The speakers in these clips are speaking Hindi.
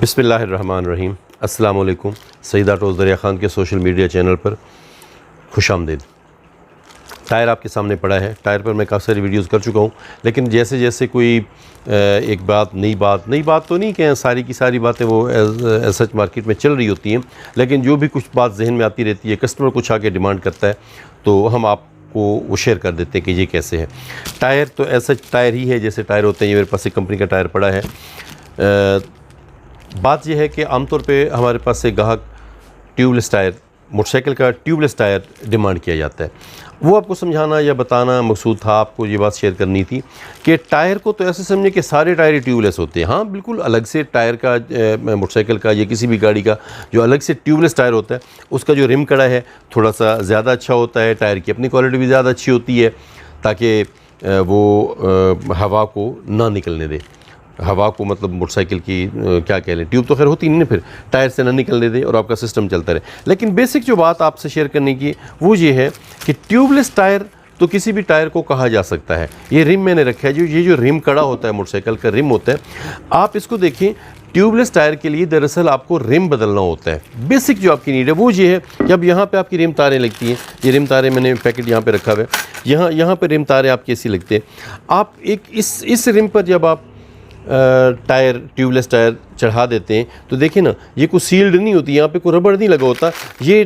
बिस्मिल्लाहिर्रहमानिर्रहीम। अस्सलाम वालेकुम। सईद ऑटोज़ दरिया ख़ान के सोशल मीडिया चैनल पर खुशामदीद। टायर आपके सामने पड़ा है। टायर पर मैं काफ़ी सारी वीडियोज़ कर चुका हूँ, लेकिन जैसे जैसे कोई एक नई बात तो नहीं कहें, सारी की सारी बातें वो एज सच मार्केट में चल रही होती हैं, लेकिन जो भी कुछ बात जहन में आती रहती है, कस्टमर कुछ आके डिमांड करता है तो हम आपको वो शेयर कर देते हैं कि ये कैसे है। टायर तो ऐसा टायर ही है जैसे टायर होते हैं। ये मेरे पास एक कंपनी का टायर पड़ा है। बात यह है कि आमतौर पे हमारे पास से ग्राहक ट्यूबलेस टायर, मोटरसाइकिल का ट्यूबलेस टायर डिमांड किया जाता है। वो आपको समझाना या बताना मकसूद था, आपको ये बात शेयर करनी थी कि टायर को तो ऐसे समझे कि सारे टायर ही ट्यूबलेस होते हैं। हाँ, बिल्कुल अलग से टायर का मोटरसाइकिल का या किसी भी गाड़ी का जो अलग से ट्यूबलेस टायर होता है, उसका जो रिम कड़ा है थोड़ा सा ज़्यादा अच्छा होता है। टायर की अपनी क्वालिटी भी ज़्यादा अच्छी होती है ताकि वो हवा को ना निकलने दे। हवा को मतलब मोटरसाइकिल की क्या कह लें, ट्यूब तो खैर होती नहीं ना, फिर टायर से ना निकलने दे और आपका सिस्टम चलता रहे। लेकिन बेसिक जो बात आपसे शेयर करने की वो ये है कि ट्यूबलेस टायर तो किसी भी टायर को कहा जा सकता है। ये रिम मैंने रखा है, ये जो रिम कड़ा होता है, मोटरसाइकिल का रिम होता है, आप इसको देखें। ट्यूबलेस टायर के लिए दरअसल आपको रिम बदलना होता है। बेसिक जो आपकी नीड है वो ये है कि अब यहाँ पे आपकी रिम तारें लगती हैं। ये रिम तारें मैंने पैकेट यहाँ पे रखा हुआ है, यहाँ पे रिम तारें आपकी ऐसी लगते हैं। आप एक इस रिम पर जब आप टायर ट्यूबलेस टायर चढ़ा देते हैं तो देखिए ना, ये कोई सील्ड नहीं होती, यहाँ पे कोई रबड़ नहीं लगा होता। ये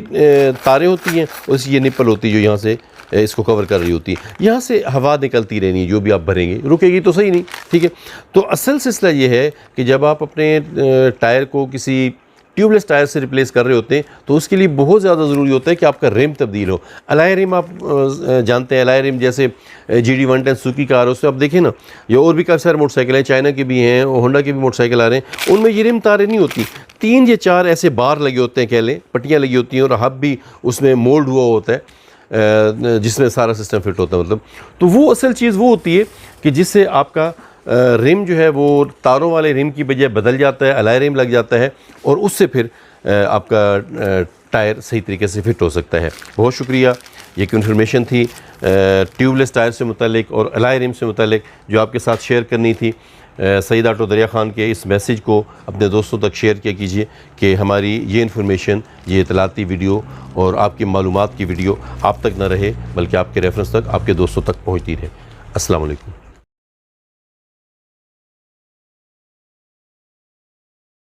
तारें होती हैं और ये निप्पल होती है जो यहाँ से इसको कवर कर रही होती है। यहाँ से हवा निकलती रहनी है, जो भी आप भरेंगे, रुकेगी तो सही नहीं, ठीक है। तो असल सिलसिला ये है कि जब आप अपने टायर को किसी ट्यूबलेस टायर से रिप्लेस कर रहे होते हैं तो उसके लिए बहुत ज़्यादा ज़रूरी होता है कि आपका रिम तब्दील हो। अलाय रिम आप जानते हैं, अलाय रिम जैसे GD110 सुजुकी कार, उसमें आप देखें ना, ये और भी काफ़ी सारे मोटरसाइकिल हैं, चाइना के भी हैं, होंडा के भी मोटरसाइकिल आ रहे हैं, उनमें ये रिम तारें नहीं होती। 3 या 4 ऐसे बार लगे होते हैं, कह लें पट्टियाँ लगी होती हैं, और हब भी उसमें मोल्ड हुआ होता है जिसमें सारा सिस्टम फिट होता है। मतलब तो वो असल चीज़ वो होती है कि जिससे आपका रिम जो है वो तारों वाले रिम की बजाय बदल जाता है, अलाय रिम लग जाता है, और उससे फिर आपका टायर सही तरीके से फिट हो सकता है। बहुत शुक्रिया। ये एक इन्फॉर्मेशन थी ट्यूबलेस टायर से मुतालिक और अलाय रिम से मुतालिक जो आपके साथ शेयर करनी थी। सईद ऑटो दरिया ख़ान के इस मैसेज को अपने दोस्तों तक शेयर किया कीजिए कि हमारी ये इन्फॉर्मेशन, ये इतलाती वीडियो और आपकी मालूमात की वीडियो आप तक न रहे बल्कि आपके रेफरेंस तक, आपके दोस्तों तक पहुँचती रहे। अस्सलाम वालेकुम।